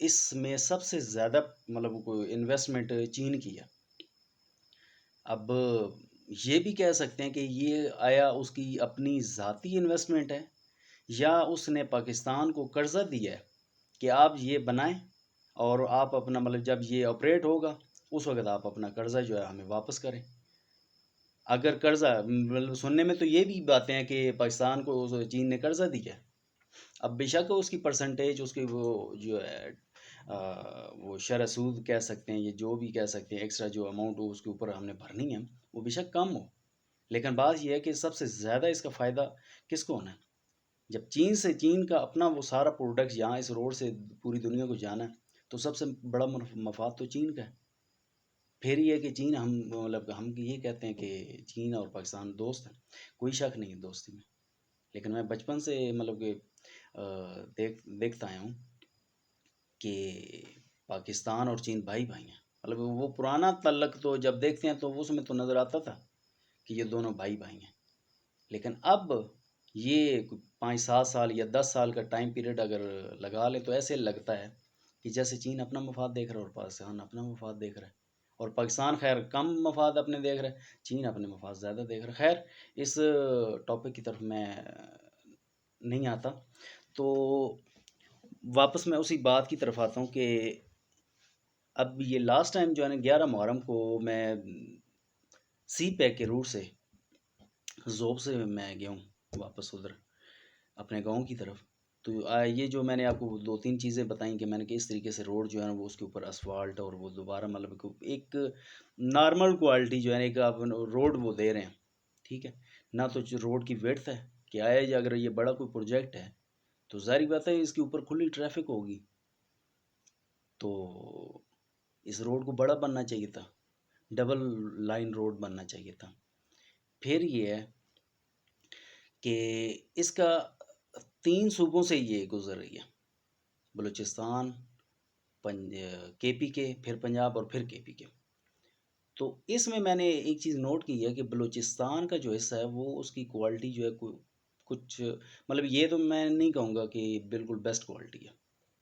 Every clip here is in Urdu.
اس میں سب سے زیادہ مطلب انویسٹمنٹ چین کی ہے۔ اب یہ بھی کہہ سکتے ہیں کہ یہ آیا اس کی اپنی ذاتی انویسٹمنٹ ہے، یا اس نے پاکستان کو قرضہ دیا ہے کہ آپ یہ بنائیں اور آپ اپنا مطلب جب یہ آپریٹ ہوگا اس وقت آپ اپنا قرضہ جو ہے ہمیں واپس کریں۔ اگر قرضہ مطلب سننے میں تو یہ بھی باتیں ہیں کہ پاکستان کو چین نے قرضہ دیا ہے۔ اب بے شک اس کی پرسنٹیج، اس کی وہ جو ہے وہ شرح سود کہہ سکتے ہیں، یہ جو بھی کہہ سکتے ہیں، ایکسٹرا جو اماؤنٹ ہو اس کے اوپر ہم نے بھرنی ہے، وہ بے شک کم ہو، لیکن بات یہ ہے کہ سب سے زیادہ اس کا فائدہ کس کو ہونا ہے؟ جب چین کا اپنا وہ سارا پروڈکٹ یہاں اس روڈ سے پوری دنیا کو جانا ہے، تو سب سے بڑا مفاد تو چین کا ہے۔ پھر یہ کہ چین ہم مطلب ہم یہ کہتے ہیں کہ چین اور پاکستان دوست ہیں، کوئی شک نہیں ہے دوستی میں، لیکن میں بچپن سے مطلب کہ دیکھتا آیا ہوں کہ پاکستان اور چین بھائی بھائی ہیں، مطلب وہ پرانا تعلق تو جب دیکھتے ہیں تو اس میں تو نظر آتا تھا کہ یہ دونوں بھائی بھائی ہیں، لیکن اب یہ 5-7 سال یا 10 سال کا ٹائم پیریڈ اگر لگا لیں تو ایسے لگتا ہے کہ جیسے چین اپنا مفاد دیکھ رہا ہے اور پاکستان اپنا مفاد دیکھ رہا ہے، اور پاکستان خیر کم مفاد اپنے دیکھ رہا ہے، چین اپنے مفاد زیادہ دیکھ رہا ہے۔ خیر اس ٹاپک کی طرف میں نہیں آتا، تو واپس میں اسی بات کی طرف آتا ہوں کہ اب یہ لاسٹ ٹائم جو ہے نا 11 محرم کو میں سی پیک کے روٹ سے زوب سے میں گیا ہوں واپس ادھر اپنے گاؤں کی طرف، تو یہ جو میں نے آپ کو 2-3 چیزیں بتائیں کہ میں نے کس طریقے سے روڈ جو ہے نا وہ اس کے اوپر اسفالٹ اور وہ دوبارہ مطلب ایک نارمل کوالٹی جو ہے نا ایک آپ روڈ وہ دے رہے ہیں، ٹھیک ہے نہ، تو جو روڈ کی ویڈتھ ہے کہ آیا جی اگر یہ بڑا کوئی پروجیکٹ ہے تو ظاہری بات ہے اس کے اوپر کھلی ٹریفک ہوگی، تو اس روڈ کو بڑا بننا چاہیے تھا، ڈبل لائن روڈ بننا چاہیے تھا۔ پھر یہ ہے کہ اس کا 3 صوبوں سے یہ گزر رہی ہے، بلوچستان، کے پی کے، پھر پنجاب اور پھر کے پی کے۔ تو اس میں نے ایک چیز نوٹ کی ہے کہ بلوچستان کا جو حصہ ہے وہ اس کی کوالٹی جو ہے کچھ مطلب یہ تو میں نہیں کہوں گا کہ بالکل بیسٹ کوالٹی ہے،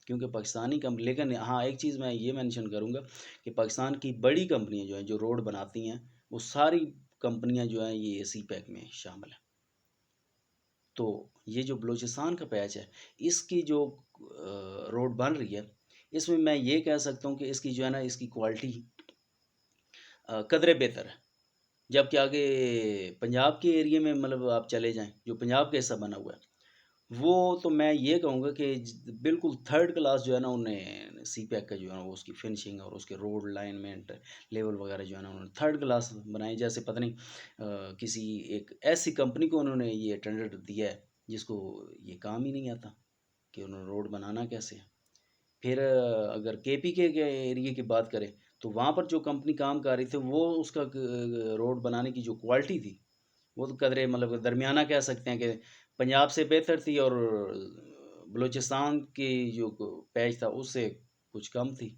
کیونکہ پاکستانی لیکن ہاں ایک چیز میں یہ مینشن کروں گا کہ پاکستان کی بڑی کمپنیاں جو ہیں جو روڈ بناتی ہیں وہ ساری کمپنیاں جو ہیں یہ سی پیک میں شامل ہیں۔ تو یہ جو بلوچستان کا پیچ ہے اس کی جو روڈ بن رہی ہے اس میں یہ کہہ سکتا ہوں کہ اس کی جو ہے نا اس کی کوالٹی قدرے بہتر ہے، جب کہ آگے پنجاب کے ایریے میں مطلب آپ چلے جائیں جو پنجاب کا حصہ بنا ہوا ہے وہ تو میں یہ کہوں گا کہ بالکل تھرڈ کلاس جو ہے نا انہیں سی پیک کا جو ہے نا وہ اس کی فنشنگ اور اس کے روڈ لائنمنٹ لیول وغیرہ جو ہے نا انہوں نے تھرڈ کلاس بنائی، جیسے پتہ نہیں کسی ایک ایسی کمپنی کو انہوں نے یہ ٹینڈر دیا ہے جس کو یہ کام ہی نہیں آتا کہ انہوں نے روڈ بنانا کیسے ہے۔ پھر اگر کے پی کے ایریے کی بات کریں تو وہاں پر جو کمپنی کام کر رہی تھی وہ اس کا روڈ بنانے کی جو کوالٹی تھی وہ تو قدرے مطلب درمیانہ کہہ سکتے ہیں کہ پنجاب سے بہتر تھی، اور بلوچستان کی جو پیچ تھا اس سے کچھ کم تھی۔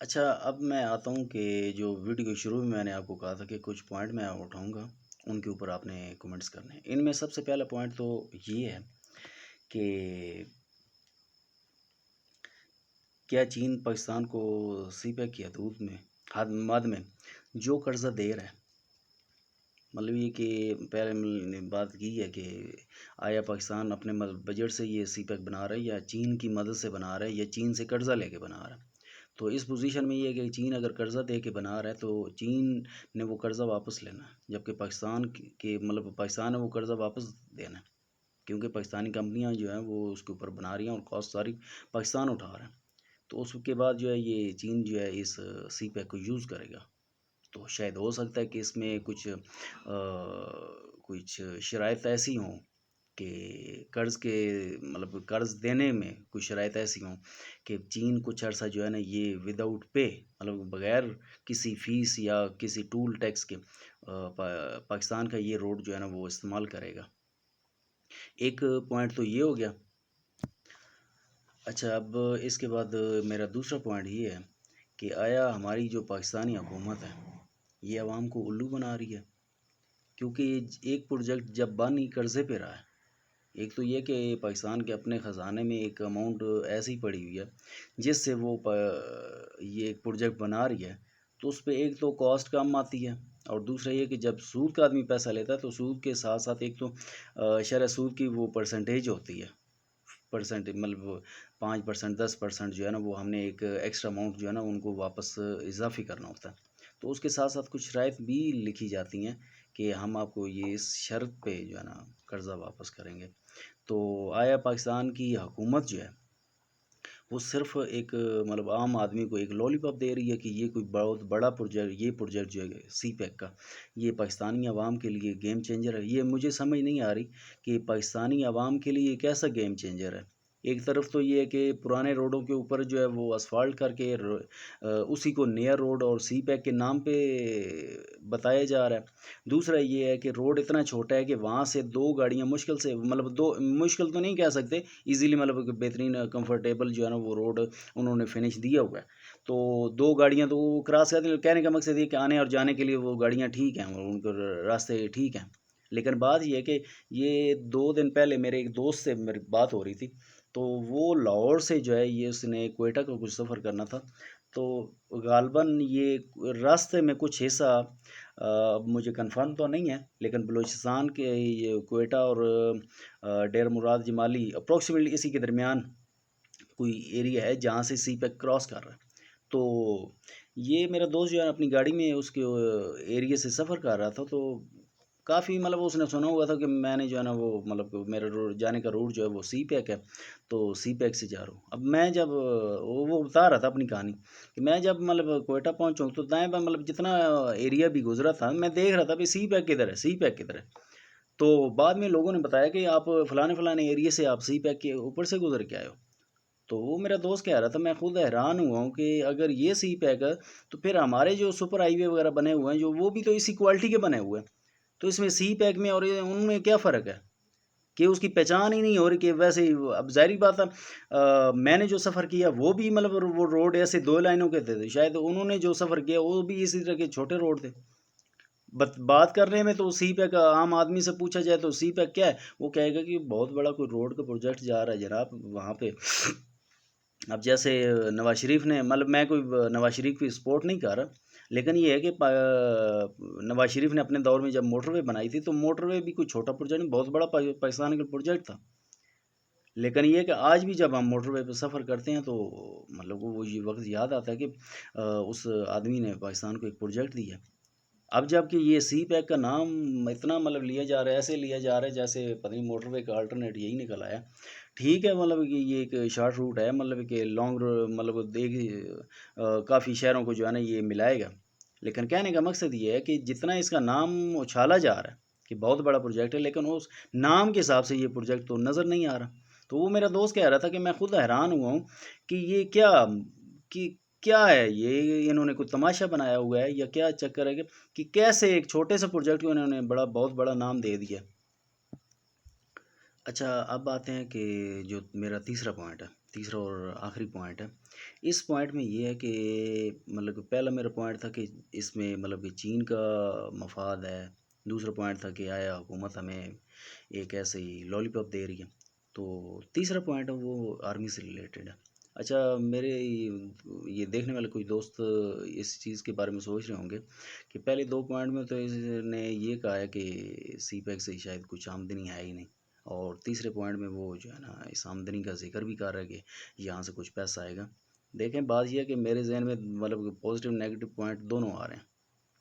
اچھا اب میں آتا ہوں کہ جو ویڈیو شروع میں نے آپ کو کہا تھا کہ کچھ پوائنٹ میں اٹھاؤں گا، ان کے اوپر آپ نے کمنٹس کرنے ہیں۔ ان میں سب سے پہلا پوائنٹ تو یہ ہے کہ کیا چین پاکستان کو سی پیک کی حدود میں مد میں جو قرضہ دے رہا ہے، مطلب یہ کہ پہلے نے بات کی ہے کہ آیا پاکستان اپنے بجٹ سے یہ سی پیک بنا رہا ہے یا چین کی مدد سے بنا رہا ہے یا چین سے قرضہ لے کے بنا رہا ہے؟ تو اس پوزیشن میں یہ ہے کہ چین اگر قرضہ دے کے بنا رہا ہے تو چین نے وہ قرضہ واپس لینا ہے، جبکہ پاکستان کے مطلب پاکستان نے وہ قرضہ واپس دینا ہے، کیونکہ پاکستانی کمپنیاں جو ہیں وہ اس کے اوپر بنا رہی ہیں اور کاسٹ ساری پاکستان اٹھا رہا ہے، تو اس کے بعد جو ہے یہ چین جو ہے اس سی پیک کو یوز کرے گا، تو شاید ہو سکتا ہے کہ اس میں کچھ شرائط ایسی ہوں کہ قرض کے مطلب قرض دینے میں کچھ شرائط ایسی ہوں کہ چین کچھ عرصہ جو ہے نا یہ وداؤٹ پے مطلب بغیر کسی فیس یا کسی ٹول ٹیکس کے پاکستان کا یہ روڈ جو ہے نا وہ استعمال کرے گا۔ ایک پوائنٹ تو یہ ہو گیا۔ اچھا اب اس کے بعد میرا دوسرا پوائنٹ یہ ہے کہ آیا ہماری جو پاکستانی حکومت ہے یہ عوام کو الو بنا رہی ہے، کیونکہ ایک پروجیکٹ جب بن ہی قرضے پہ رہا ہے ایک تو یہ کہ پاکستان کے اپنے خزانے میں ایک اماؤنٹ ایسی پڑی ہوئی ہے جس سے وہ یہ ایک پروجیکٹ بنا رہی ہے، تو اس پہ ایک تو کاسٹ کم آتی ہے، اور دوسرا یہ کہ جب سود کا آدمی پیسہ لیتا ہے تو سود کے ساتھ ساتھ ایک تو شرح سود کی وہ پرسنٹیج ہوتی ہے، پرسنٹ مطلب 5%، 10% جو ہے نا وہ ہم نے ایک ایکسٹرا اماؤنٹ جو ہے نا ان کو واپس اضافی کرنا ہوتا ہے، تو اس کے ساتھ ساتھ کچھ شرائط بھی لکھی جاتی ہیں کہ ہم آپ کو یہ اس شرط پہ جو ہے نا قرضہ واپس کریں گے۔ تو آیا پاکستان کی حکومت جو ہے وہ صرف ایک مطلب عام آدمی کو ایک لولی پاپ دے رہی ہے کہ یہ کوئی بہت بڑا پروجیکٹ، یہ پروجیکٹ جو ہے سی پیک کا یہ پاکستانی عوام کے لیے گیم چینجر ہے؟ یہ مجھے سمجھ نہیں آ رہی کہ پاکستانی عوام کے لیے یہ کیسا گیم چینجر ہے۔ ایک طرف تو یہ ہے کہ پرانے روڈوں کے اوپر جو ہے وہ اسفالٹ کر کے اسی کو نیا روڈ اور سی پیک کے نام پہ بتایا جا رہا ہے، دوسرا یہ ہے کہ روڈ اتنا چھوٹا ہے کہ وہاں سے دو گاڑیاں مشکل سے مطلب دو مشکل تو نہیں کہہ سکتے، ایزیلی مطلب بہترین کمفرٹیبل جو ہے نا وہ روڈ انہوں نے فنش دیا ہوا ہے، تو دو گاڑیاں تو کراس کرتی ہیں۔ کہنے کا مقصد یہ کہ آنے اور جانے کے لیے وہ گاڑیاں ٹھیک ہیں، ان کے راستے ٹھیک ہیں، لیکن بات یہ ہے کہ یہ 2 دن پہلے میرے ایک دوست سے میری بات ہو رہی تھی، تو وہ لاہور سے جو ہے یہ اس نے کوئٹہ کا کچھ سفر کرنا تھا، تو غالباً یہ راستے میں کچھ حصہ مجھے کنفرم تو نہیں ہے، لیکن بلوچستان کے یہ کوئٹہ اور ڈیر مراد جمالی اپروکسیمیٹلی اسی کے درمیان کوئی ایریا ہے جہاں سے سی پیک کراس کر رہا ہے، تو یہ میرا دوست جو ہے اپنی گاڑی میں اس کے ایریے سے سفر کر رہا تھا، تو کافی مطلب اس نے سنا ہوا تھا کہ میں نے جو ہے نا وہ مطلب میرا جانے کا روٹ جو ہے وہ سی پیک ہے، تو سی پیک سے جا رہا ہوں۔ اب میں جب وہ بتا رہا تھا اپنی کہانی کہ میں جب مطلب کوئٹہ پہنچا تو دائیں بائیں مطلب جتنا ایریا بھی گزرا تھا میں دیکھ رہا تھا کہ سی پیک کدھر ہے، سی پیک کدھر ہے، تو بعد میں لوگوں نے بتایا کہ آپ فلانے فلانے ایریے سے آپ سی پیک کے اوپر سے گزر کے آئے ہو، تو وہ میرا دوست کہہ رہا تھا میں خود حیران ہوا ہوں کہ اگر یہ سی پیک ہے تو پھر ہمارے جو سپر ہائی وے وغیرہ بنے ہوئے ہیں جو وہ بھی تو اسی کوالٹی کے بنے ہوئے ہیں، تو اس میں سی پیک میں اور ان میں کیا فرق ہے کہ اس کی پہچان ہی نہیں ہو رہی کہ ویسے ہی اب ظاہری بات ہے میں نے جو سفر کیا وہ بھی مطلب وہ روڈ ایسے 2 لائنوں کے تھے، شاید انہوں نے جو سفر کیا وہ بھی اسی طرح کے چھوٹے روڈ تھے، بات کرنے میں تو سی پیک عام آدمی سے پوچھا جائے تو سی پیک کیا ہے، وہ کہے گا کہ بہت بڑا کوئی روڈ کا پروجیکٹ جا رہا ہے جناب وہاں پہ۔ اب جیسے نواز شریف نے مطلب میں کوئی نواز شریف کی سپورٹ نہیں کر رہا، لیکن یہ ہے کہ نواز شریف نے اپنے دور میں جب موٹر وے بنائی تھی تو موٹر وے بھی کوئی چھوٹا پروجیکٹ نہیں، بہت بڑا پاکستان کا پروجیکٹ تھا، لیکن یہ کہ آج بھی جب ہم موٹر وے پہ سفر کرتے ہیں تو مطلب وہ یہ وقت یاد آتا ہے کہ اس آدمی نے پاکستان کو ایک پروجیکٹ دیا ہے۔ اب جب کہ یہ سی پیک کا نام اتنا مطلب لیا جا رہا ہے، ایسے لیا جا رہا ہے جیسے پتہ نہیں موٹر وے کا الٹرنیٹ یہی نکل آیا، ٹھیک ہے مطلب کہ یہ ایک شارٹ روٹ ہے، مطلب کہ لانگ مطلب کافی شہروں کو جو ہے نا یہ ملائے گا، لیکن کہنے کا مقصد یہ ہے کہ جتنا اس کا نام اچھالا جا رہا ہے کہ بہت بڑا پروجیکٹ ہے، لیکن اس نام کے حساب سے یہ پروجیکٹ تو نظر نہیں آ رہا، تو وہ میرا دوست کہہ رہا تھا کہ میں خود حیران ہوا ہوں کہ یہ کہ کیا ہے، یہ انہوں نے کوئی تماشا بنایا ہوا ہے یا کیا چکر ہے کہ کیسے ایک چھوٹے سے پروجیکٹ کو انہوں نے بہت بڑا نام دے دیا۔ اچھا اب آتے ہیں کہ جو میرا تیسرا پوائنٹ ہے، تیسرا اور آخری پوائنٹ ہے، اس پوائنٹ میں یہ ہے کہ مطلب کہ پہلا میرا پوائنٹ تھا کہ اس میں مطلب کہ چین کا مفاد ہے، دوسرا پوائنٹ تھا کہ آیا حکومت ہمیں ایک ایسے ہی لالی پاپ دے رہی ہے، تو تیسرا پوائنٹ ہے وہ آرمی سے ریلیٹڈ ہے۔ اچھا میرے یہ دیکھنے والے کوئی دوست اس چیز کے بارے میں سوچ رہے ہوں گے کہ پہلے 2 پوائنٹ میں تو اس نے یہ کہا ہے کہ سی پیک سے شاید کچھ آمدنی ہے ہی نہیں، اور تیسرے پوائنٹ میں وہ جو ہے نا اس آمدنی کا ذکر بھی کر رہا ہے کہ یہاں سے کچھ پیسہ آئے گا۔ دیکھیں بات یہ ہے کہ میرے ذہن میں مطلب پازیٹیو نیگیٹو پوائنٹ دونوں آ رہے ہیں،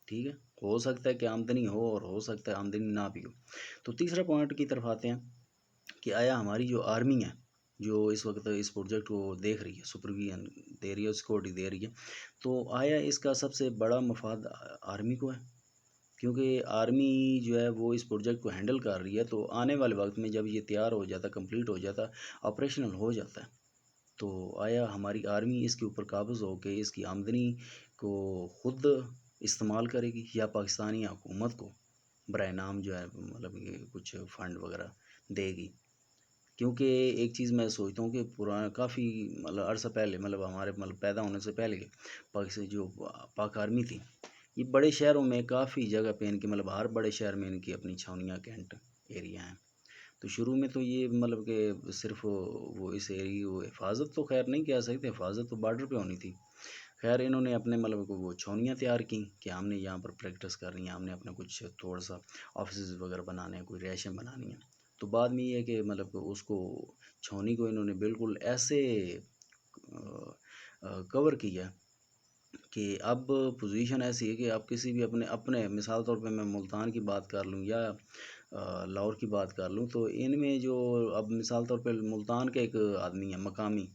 ٹھیک ہے، ہو سکتا ہے کہ آمدنی ہو اور ہو سکتا ہے آمدنی نہ بھی ہو۔ تو تیسرا پوائنٹ کی طرف آتے ہیں کہ آیا ہماری جو آرمی ہے جو اس وقت اس پروجیکٹ کو دیکھ رہی ہے، سپرویژن دے رہی ہے، سیکورٹی دے رہی ہے، تو آیا اس کا سب سے بڑا مفاد آرمی کو ہے، کیونکہ آرمی جو ہے وہ اس پروجیکٹ کو ہینڈل کر رہی ہے، تو آنے والے وقت میں جب یہ تیار ہو جاتا، کمپلیٹ ہو جاتا، آپریشنل ہو جاتا ہے، تو آیا ہماری آرمی اس کے اوپر قابض ہو کے اس کی آمدنی کو خود استعمال کرے گی یا پاکستانی حکومت کو برائے نام جو ہے مطلب کہ کچھ فنڈ وغیرہ دے گی؟ کیونکہ ایک چیز میں سوچتا ہوں کہ پرانا کافی مطلب عرصہ پہلے مطلب ہمارے مطلب پیدا ہونے سے پہلے پاکستان جو پاک آرمی تھی یہ بڑے شہروں میں کافی جگہ پہ ان کی مطلب ہر بڑے شہر میں ان کی اپنی چھاونیاں کینٹ ایریا ہیں، تو شروع میں تو یہ مطلب کہ صرف وہ اس ایریے وہ حفاظت تو خیر نہیں کہہ سکتے، حفاظت تو بارڈر پہ ہونی تھی. خیر انہوں نے اپنے مطلب کہ وہ چھاؤنیاں تیار کیں کہ ہم نے یہاں پر پریکٹس کرنی ہے، ہم نے اپنا کچھ تھوڑا سا آفیسز وغیرہ بنانے ہیں، کوئی رہائشیں بنانی ہیں. تو بعد میں یہ ہے کہ مطلب کہ اس کو چھاؤنی کو انہوں نے بالکل ایسے کور کیا کہ اب پوزیشن ایسی ہے کہ آپ کسی بھی اپنے مثال طور پہ میں ملتان کی بات کر لوں یا لاہور کی بات کر لوں، تو ان میں جو اب مثال طور پہ ملتان کے ایک آدمی ہے مقامی،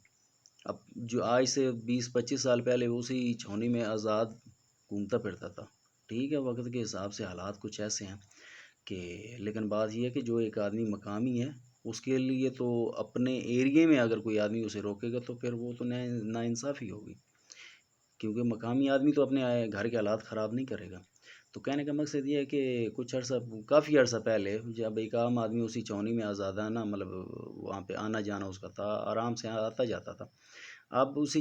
اب جو آج سے 20-25 سال پہلے اسی چھاؤنی میں آزاد گھومتا پھرتا تھا. ٹھیک ہے، وقت کے حساب سے حالات کچھ ایسے ہیں کہ لیکن بات یہ ہے کہ جو ایک آدمی مقامی ہے اس کے لیے تو اپنے ایریے میں اگر کوئی آدمی اسے روکے گا تو پھر وہ تو ناانصافی ہوگی، کیونکہ مقامی آدمی تو اپنے گھر کے حالات خراب نہیں کرے گا. تو کہنے کا مقصد یہ ہے کہ کافی عرصہ پہلے جب ایک عام آدمی اسی چھاؤنی میں آزادانہ مطلب وہاں پہ آنا جانا اس کا تھا، آرام سے آتا جاتا تھا. اب اسی